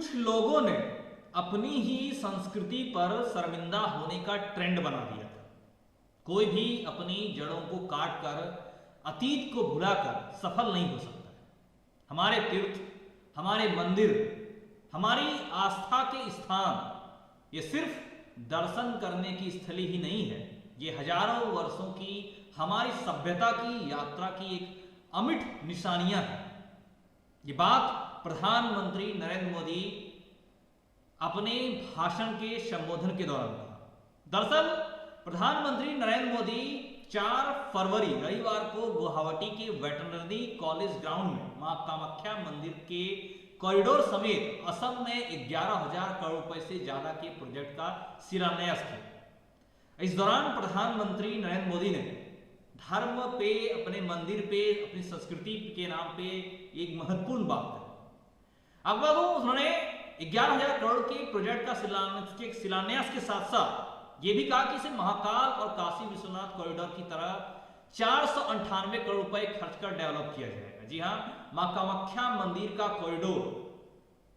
कुछ लोगों ने अपनी ही संस्कृति पर शर्मिंदा होने का ट्रेंड बना दिया था। कोई भी अपनी जड़ों को काट कर अतीत को भुलाकर सफल नहीं हो सकता है। हमारे तीर्थ, हमारे मंदिर, हमारी आस्था के स्थान ये सिर्फ दर्शन करने की स्थली ही नहीं है, ये हजारों वर्षों की हमारी सभ्यता की यात्रा की एक अमिट निशानियां हैं। ये बात प्रधानमंत्री नरेंद्र मोदी अपने भाषण के संबोधन के दौरान कहा। दरअसल प्रधानमंत्री नरेंद्र मोदी 4 फरवरी रविवार को गुवाहाटी के वेटरनरी कॉलेज ग्राउंड में मां कामाख्या मंदिर के कॉरिडोर समेत असम में 11,000 करोड़ रुपए से ज्यादा के प्रोजेक्ट का शिलान्यास किया। इस दौरान प्रधानमंत्री नरेंद्र मोदी ने धर्म पे, अपने मंदिर पे, अपनी संस्कृति के नाम पे एक महत्वपूर्ण बात कही। अब उन्होंने 11,000 करोड़ के प्रोजेक्ट का शिलान्यास के साथ साथ ये भी कहा कि इसे महाकाल और काशी विश्वनाथ कॉरिडोर की तरह 498 करोड़ रुपए खर्च कर डेवलप किया जाएगा। जी हां, मां कामाख्या मंदिर का कॉरिडोर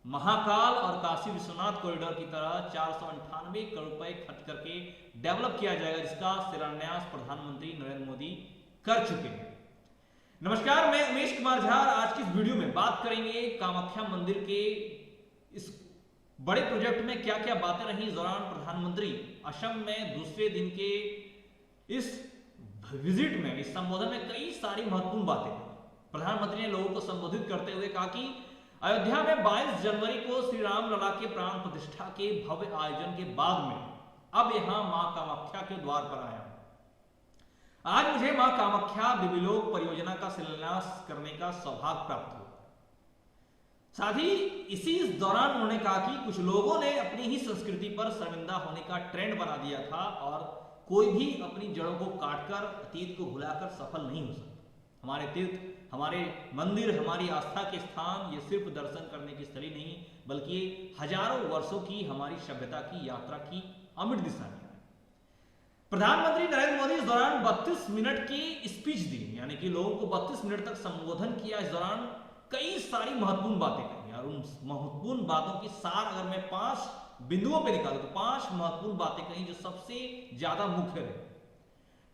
महाकाल और काशी विश्वनाथ कॉरिडोर की तरह 498 करोड़ रुपए खर्च करके डेवलप किया जाएगा, जिसका शिलान्यास प्रधानमंत्री नरेंद्र मोदी कर चुके हैं। नमस्कार, मैं उमेश कुमार झा। आज की इस वीडियो में बात करेंगे कामाख्या मंदिर के इस बड़े प्रोजेक्ट में क्या क्या बातें रही। इस दौरान प्रधानमंत्री असम में दूसरे दिन के इस विजिट में, इस संबोधन में कई सारी महत्वपूर्ण बातें कही। प्रधानमंत्री ने लोगों को संबोधित करते हुए कहा कि अयोध्या में 22 जनवरी को श्री राम लला के प्राण प्रतिष्ठा के भव्य आयोजन के बाद में अब यहां मां कामाख्या के द्वार पर आया हूं। आज मुझे मां कामाख्या दिव्यलोक परियोजना का शिलान्यास करने का सौभाग्य प्राप्त हुआ। साथ ही इसी दौरान उन्होंने कहा कि कुछ लोगों ने अपनी ही संस्कृति पर शर्मिंदा होने का ट्रेंड बना दिया था और कोई भी अपनी जड़ों को काटकर अतीत को भुलाकर सफल नहीं हो सकता। हमारे तीर्थ, हमारे मंदिर, हमारी आस्था के स्थान ये सिर्फ दर्शन करने की स्थली नहीं, बल्कि हजारों वर्षों की हमारी सभ्यता की यात्रा की अमिट निशानियां हैं। प्रधानमंत्री नरेंद्र मोदी इस दौरान 32 मिनट की स्पीच दी, यानी कि लोगों को 32 मिनट तक संबोधन किया। इस दौरान कई सारी महत्वपूर्ण बातें कही और उन महत्वपूर्ण बातों की सार अगर मैं 5 बिंदुओं पे निकालूं तो 5 महत्वपूर्ण बातें कही जो सबसे ज्यादा मुख्य रहे।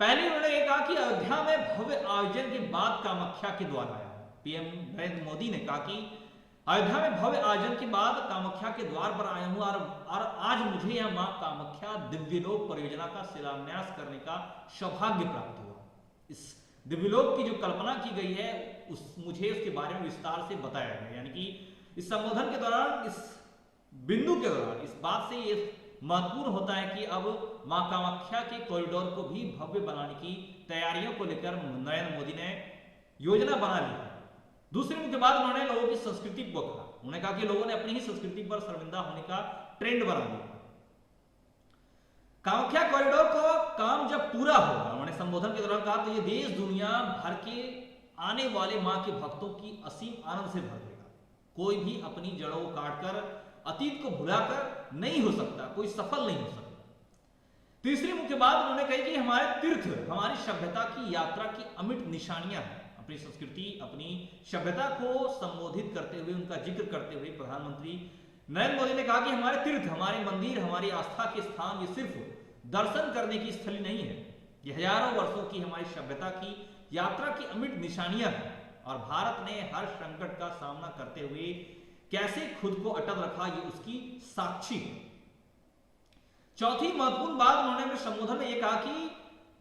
पहले उन्होंने ये कहा कि अयोध्या में भव्य आयोजन के बाद कामाख्या के द्वार आया। पीएम नरेंद्र मोदी ने कहा कि अयोध्या में भव्य आयोजन के बाद कामाख्या के द्वार पर आया हूं और आज मुझे यह मां कामाख्या दिव्यलोक परियोजना का शिलान्यास करने का सौभाग्य प्राप्त हुआ। इस दिव्यलोक की जो कल्पना की गई है मुझे उसके बारे में विस्तार से बताया गया, यानी कि इस संबोधन के दौरान, इस बिंदु के दौरान इस बात से ये महत्वपूर्ण होता है कि अब मां कामाख्या के कॉरिडोर को भी भव्य बनाने की तैयारियों को लेकर नरेंद्र मोदी ने योजना बना ली है। दूसरी मुख्य बात, उन्होंने लोगों की संस्कृति को कहा। उन्होंने कहा कि लोगों ने अपनी ही संस्कृति पर शर्मिंदा होने का ट्रेंड बना दिया। कामाख्या कॉरिडोर का काम जब पूरा होगा, उन्होंने संबोधन के दौरान कहा, तो ये देश दुनिया भर के आने वाले मां के भक्तों की असीम आनंद से भर देगा। कोई भी अपनी जड़ों को काटकर अतीत को भुलाकर नहीं हो सकता, कोई सफल नहीं हो सकता। तीसरी मुख्य बात उन्होंने कही कि हमारे तीर्थ, हमारी सभ्यता की यात्रा की अमिट निशानियां हैं। अपनी संस्कृति, अपनी सभ्यता को संबोधित करते हुए, उनका जिक्र करते हुए प्रधानमंत्री नरेंद्र मोदी ने कहा कि हमारे तीर्थ, हमारे मंदिर, हमारी आस्था के स्थान ये सिर्फ दर्शन करने की स्थली नहीं है, ये हजारों वर्षों की हमारी सभ्यता की यात्रा की अमिट निशानियां हैं। और भारत ने हर संकट का सामना करते हुए कैसे खुद को अटल रखा, ये उसकी साक्षी है। चौथी महत्वपूर्ण बात उन्होंने अपने संबोधन में यह कहा कि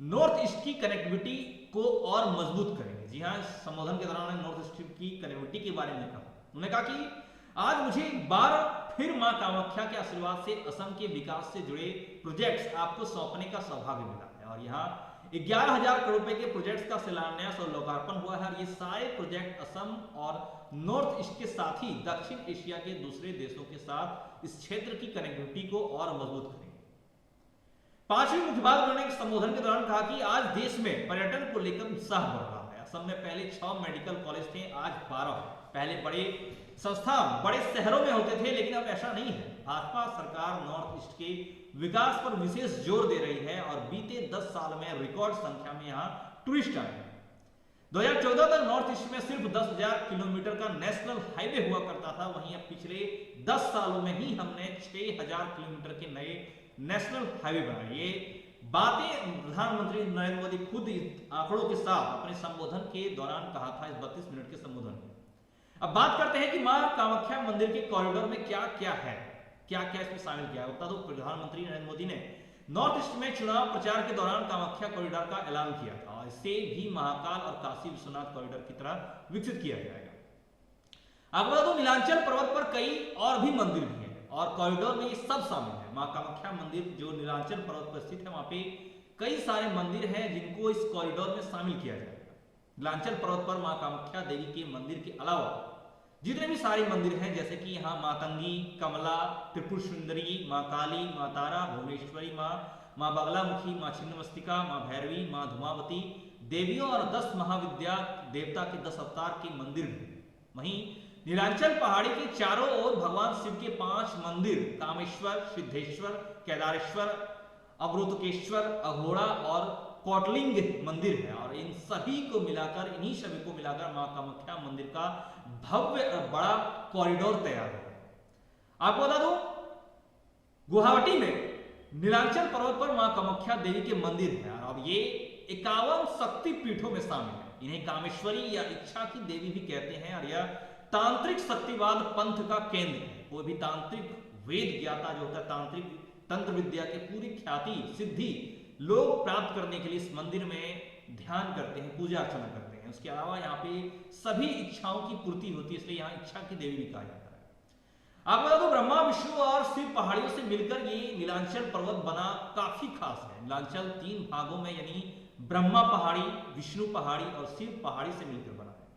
नॉर्थ ईस्ट की कनेक्टिविटी को और मजबूत करेंगे। जी हां, संबोधन के दौरान उन्होंने नॉर्थ ईस्ट की कनेक्टिविटी के बारे में कहा। उन्होंने कहा कि आज मुझे एक बार फिर मां कामाख्या के आशीर्वाद से असम के विकास से जुड़े प्रोजेक्ट्स आपको सौंपने का सौभाग्य मिला है। और यहाँ 11,000 करोड़ रुपए के प्रोजेक्ट्स का शिलान्यास और लोकार्पण हुआ है। और ये सारे प्रोजेक्ट असम और नॉर्थ ईस्ट के साथ ही दक्षिण एशिया के दूसरे देशों के साथ इस क्षेत्र की कनेक्टिविटी को और मजबूत करेंगे। पांचवी मुख्य बात, उन्होंने संबोधन के दौरान कहा कि आज देश में पर्यटन को लेकर उत्साह बढ़ रहा है। असम में पहले 6 मेडिकल कॉलेज थे, आज 12 है। पहले बड़े संस्था बड़े शहरों में होते थे, लेकिन अब ऐसा नहीं है। भाजपा सरकार नॉर्थ ईस्ट के विकास पर विशेष जोर दे रही है और बीते 10 साल में रिकॉर्ड संख्या में यहाँ टूरिस्ट आए हैं। 2014 तक नॉर्थ ईस्ट में सिर्फ 10,000 किलोमीटर का नेशनल हाईवे हुआ करता था, वहीं अब पिछले 10 सालों में ही हमने 6,000 किलोमीटर के नए नेशनल हाईवे बनाए। ये बातें प्रधानमंत्री नरेंद्र मोदी खुद आंकड़ों के साथ अपने संबोधन के दौरान कहा था, इस 32 मिनट के संबोधन में। अब बात करते हैं कि मां कामाख्या मंदिर के कॉरिडोर में क्या क्या है, क्या क्या इसमें शामिल किया है। बता दो, प्रधानमंत्री नरेंद्र मोदी ने नॉर्थ ईस्ट में चुनाव प्रचार के दौरान कामाख्या कॉरिडोर का ऐलान किया था और इसे भी महाकाल और काशी विश्वनाथ कॉरिडोर की तरह विकसित किया जाएगा। आपको बता दूं, नीलांचल पर्वत पर कई और भी मंदिर भी हैं और कॉरिडोर में ये सब शामिल है। मां कामाख्या मंदिर जो नीलांचल पर्वत पर स्थित है, वहां पे कई सारे मंदिर हैं जिनको इस कॉरिडोर में शामिल किया जाएगा। नीलांचल पर्वत पर मां कामाख्या देवी के मंदिर के अलावा जितने भी सारे मंदिर हैं, जैसे कि यहाँ मातंगी, कमला, त्रिपुर सुंदरी, माँ काली, माँ तारा, भुवनेश्वरी माँ बगलामुखी, माँ छिन्नमस्तिका, माँ भैरवी, माँ धुमावती देवियों और 10 महाविद्या देवता के 10 अवतार के मंदिर हैं। वहीं नीलांचल पहाड़ी के चारों ओर भगवान शिव के 5 मंदिर कामेश्वर, सिद्धेश्वर, केदारेश्वर, अवरोधकेश्वर, अघोड़ा और कोटलिंग मंदिर है और इन सभी को मिलाकर, इन्हीं सभी को मिलाकर मां कामाख्या मंदिर का भव्य और बड़ा कॉरिडोर तैयार है। आपको बता दूं, गुवाहाटी में नीलांचल पर्वत पर मां कामाख्या देवी के मंदिर है और ये 51 शक्ति पीठों में शामिल है। इन्हें कामेश्वरी या इच्छा की देवी भी कहते हैं और यह तांत्रिक शक्तिवाद पंथ का केंद्र है। कोई भी तांत्रिक वेद ज्ञाता जो होता है, तांत्रिक तंत्र विद्या के पूरी ख्याति सिद्धि लोग प्राप्त करने के लिए इस मंदिर में ध्यान करते हैं, पूजा अर्चना करते हैं। उसके अलावा यहाँ पे सभी इच्छाओं की पूर्ति होती है, इसलिए यहाँ इच्छा की देवी भी कहा जाता है। आपको बता दो, ब्रह्मा, विष्णु और शिव पहाड़ियों से मिलकर ये नीलांचल पर्वत बना काफी खास है। नीलांचल 3 भागों में, यानी ब्रह्मा पहाड़ी, विष्णु पहाड़ी और शिव पहाड़ी से मिलकर बना है।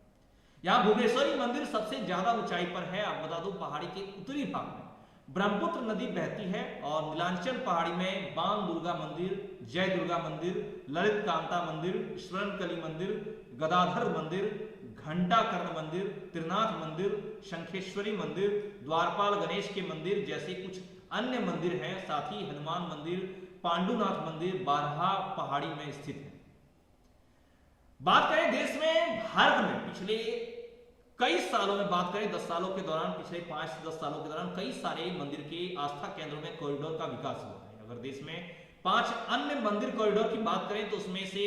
यहाँ भुवनेश्वरी मंदिर सबसे ज्यादा ऊंचाई पर है। आपको बता दो, पहाड़ी के उत्तरी भाग में ब्रह्मपुत्र नदी बहती है और नीलांचल पहाड़ी में बाण दुर्गा मंदिर, जय दुर्गा मंदिर, ललित कांता मंदिर, स्वर्णकली मंदिर, गदाधर मंदिर, घंटाकर्ण मंदिर, त्रिनाथ मंदिर, शंखेश्वरी मंदिर, द्वारपाल गणेश के मंदिर जैसे कुछ अन्य मंदिर हैं। साथ ही हनुमान मंदिर, पांडुनाथ मंदिर बारहा पहाड़ी में स्थित है। बात करें देश में, भारत में पिछले कई सालों में बात करें, 10 सालों के दौरान, पिछले 5 से 10 सालों के दौरान कई सारे मंदिर के आस्था केंद्रों में कॉरिडोर का विकास हुआ है। अगर देश में 5 अन्य मंदिर कॉरिडोर की बात करें तो उसमें से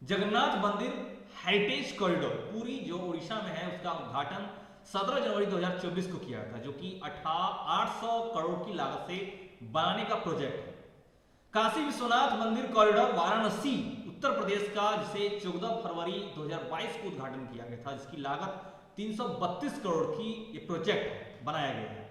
जगन्नाथ मंदिर हेरिटेज कॉरिडोर पूरी जो उड़ीसा में है, उसका उद्घाटन 17 जनवरी 2024 को किया था, जो कि 800 करोड़ की लागत से बनाने का प्रोजेक्ट है। काशी विश्वनाथ मंदिर कॉरिडोर वाराणसी उत्तर प्रदेश का, जिसे 14 फरवरी 2022 को उद्घाटन किया गया था, जिसकी लागत 332 करोड़ की ये प्रोजेक्ट बनाया गया है।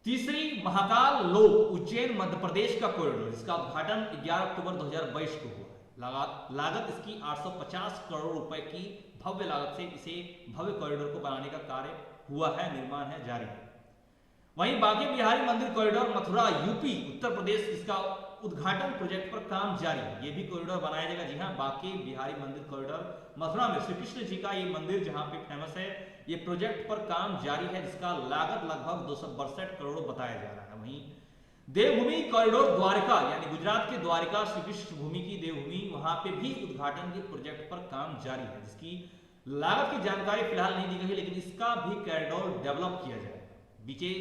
तीसरी, महाकाल लोक उज्जैन मध्य प्रदेश का कॉरिडोर, जिसका उद्घाटन 11 अक्टूबर 2022 को हुआ है। लागत इसकी 850 करोड़ रुपए की भव्य लागत से इसे भव्य कॉरिडोर को बनाने का कार्य हुआ है, निर्माण है जारी है। वहीं बांके बिहारी मंदिर कॉरिडोर मथुरा यूपी उत्तर प्रदेश, इसका उद्घाटन प्रोजेक्ट पर काम जारी है। ये भी कॉरिडोर बनाया जाएगा। जी हाँ, बांके बिहारी मंदिर कॉरिडोर मथुरा में श्री कृष्ण जी का ये मंदिर जहां पे फेमस है, ये प्रोजेक्ट पर काम जारी है, जिसका लागत लगभग 262 करोड़ बताया जा रहा है। वहीं देवभूमि कॉरिडोर द्वारका, यानी गुजरात के द्वारका श्री कृष्ण भूमि की देवभूमि, वहां पे भी उद्घाटन के प्रोजेक्ट पर काम जारी है, जिसकी लागत की जानकारी फिलहाल नहीं दी गई है, लेकिन इसका भी कॉरिडोर डेवलप किया जाएगा। बीते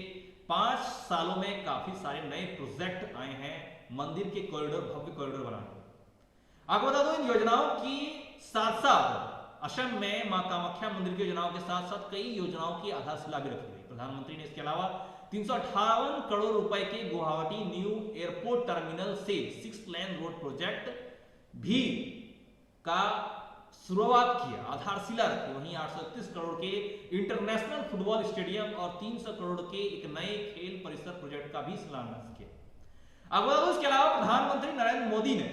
5 सालों में काफी सारे नए प्रोजेक्ट आए हैं मंदिर के कॉरिडोर, भव्य कॉरिडोर बनाने। आपको बता दो, इन योजनाओं की साथ साथ असम में मां कामाख्या मंदिर की योजनाओं के साथ साथ कई योजनाओं की आधारशिला भी रखी गई। प्रधानमंत्री ने इसके अलावा 358 करोड़ रुपए के गुवाहाटी न्यू एयरपोर्ट टर्मिनल से 6 लेन रोड प्रोजेक्ट भी का शुरुआत किया, आधारशिला रखी। वहीं 831 करोड़ के इंटरनेशनल फुटबॉल स्टेडियम और 300 करोड़ के एक नए खेल परिसर प्रोजेक्ट का भी शिलान्यास किया। अब इसके अलावा प्रधानमंत्री नरेंद्र मोदी ने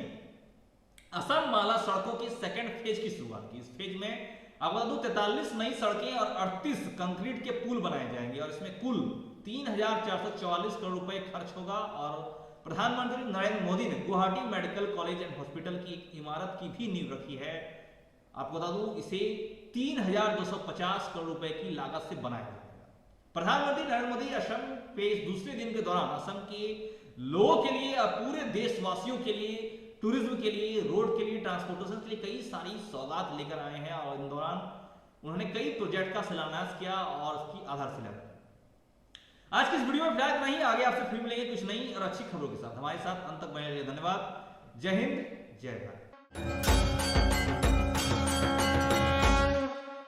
असम माला सड़कों के सेकंड फेज की शुरुआत की। इस फेज में अब 43 नई सड़कें और 38 कंक्रीट के पुल बनाए जाएंगे और इसमें कुल 3,444 करोड़ रुपए खर्च होगा। और प्रधानमंत्री नरेंद्र मोदी ने Guwahati medical college and hospital की एक इमारत की भी नींव रखी है। आपको बता दूं, इसे 3,250 करोड़ रुपए की लागत से बनाया जाएगा। प्रधानमंत्री नरेंद्र मोदी असम पे इस दूसरे दिन के दौरान असम के लोगों के लिए और पूरे देशवासियों के लिए टूरिज्म के लिए, रोड के लिए, ट्रांसपोर्टेशन के लिए कई सारी सौगात लेकर आए हैं और इन दौरान उन्होंने कई प्रोजेक्ट का शिलान्यास किया और उसकी आधारशिला रखी। आज की इस वीडियो में फिलहाल इतना ही। आगे आपसे फिर मिलेंगे कुछ नई और अच्छी खबरों के साथ। हमारे साथ अंत तक बने रहिए। धन्यवाद। जय हिंद, जय भारत।